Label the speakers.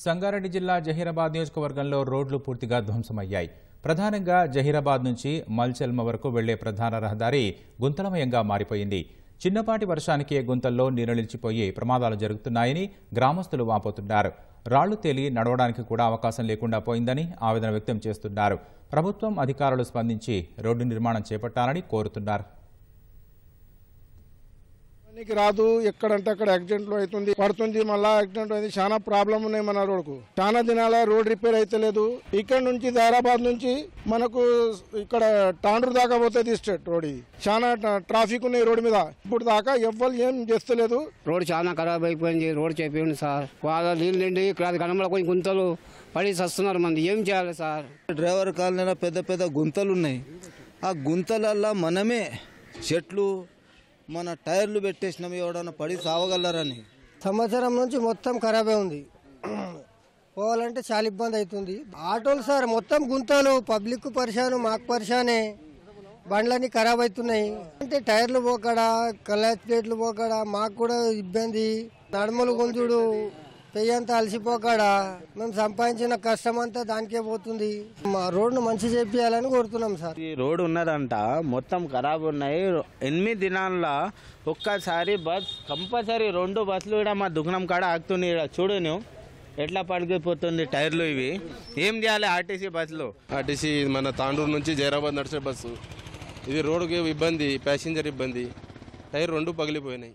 Speaker 1: సంగారెడ్డి జిల్లా జహీరాబాద్ నియోజకవర్గంలో రోడ్లు పూర్తిగా ధ్వంసమయ్యాయి. ప్రధానంగా జహీరాబాద్ నుంచి మల్చెల్మ వరకు వెళ్లే ప్రధాన రహదారి గుంతలమయంగా మారిపోయింది. చిన్నపాటి వర్షానికే గుంతల్లో నీరు నిలిచిపోయి ప్రమాదాలు జరుగుతున్నాయని గ్రామస్తులు వాపోతున్నారు. రాళ్లు తేలి నడవడానికి కూడా అవకాశం లేకుండా పోయిందని ఆవేదన వ్యక్తం చేస్తున్నారు. ప్రభుత్వం అధికారులు స్పందించి రోడ్డు నిర్మాణం చేపట్టాలని కోరుతున్నారు.
Speaker 2: రాదు ఎక్కడంటే అక్కడ యాక్సిడెంట్లు అవుతుంది పడుతుంది, మళ్ళీ యాక్సిడెంట్ అయింది. చాలా ప్రాబ్లం ఉన్నాయి మన రోడ్కు. చాలా దినాల రోడ్ రిపేర్ అయితే లేదు. ఇక్కడ నుంచి హైదరాబాద్ నుంచి మనకు ఇక్కడ తాండూరు దాకా పోతుంది స్టేట్ రోడ్. ఇది చాలా ట్రాఫిక్ ఉన్నాయి రోడ్ మీద. ఇప్పుడు దాకా ఎవ్వరు ఏం చేస్తలేదు.
Speaker 3: రోడ్ చాలా ఖరాబ్ అయిపోయింది. రోడ్ చెప్పండి సార్. వాళ్ళ నీళ్ళు నిండి గణంలో కొంచెం గుంతలు పడి వస్తున్నారు. మంది ఏం చేయాలి సార్?
Speaker 4: డ్రైవర్ కాలనీలో పెద్ద పెద్ద గుంతలు ఉన్నాయి. ఆ గుంతలల్లో మనమే చెట్లు మన టైర్లు పెట్టేసినాం. ఎవడన్నా పడి సావగలరని
Speaker 5: సంవత్సరం నుంచి మొత్తం ఖరాబే ఉంది. పోవాలంటే చాలా ఇబ్బంది అవుతుంది. ఆటోలు సార్ మొత్తం గుంతలు, పబ్లిక్ పరిశాను, మాకు పరిశానే. బండ్లన్నీ ఖరాబ్ అవుతున్నాయి. అంటే టైర్లు పోకడా, క్లచ్ ప్లేట్లు పోకడా, మాకు కూడా ఇబ్బంది. నడుములు గుంజుడు పెయ్యంతా అలసిపోకడా మేము సంపాదించిన కష్టం అంతా దానికే పోతుంది. మా రోడ్ను మంచి చేపియాలని కోరుతున్నాం సార్.
Speaker 6: ఈ రోడ్ ఉన్నదంట మొత్తం ఖరాబ్ ఉన్నాయి. 8 దినాల్లో ఒక్కసారి బస్ కంపల్సరీ 2 బస్సులు కూడా మా దుకాణం కాడ ఆగుతున్నాయి. చూడు నువ్వు ఎట్లా పడిపోతుంది టైర్లు. ఇవి ఏం చేయాలి? ఆర్టీసీ బస్సులు,
Speaker 7: ఆర్టీసీ మన తాండూరు నుంచి జైరాబాద్ నడిచే బస్సు. ఇది రోడ్డుకి ఇబ్బంది, ప్యాసింజర్ ఇబ్బంది. టైర్ 2 పగిలిపోయినాయి.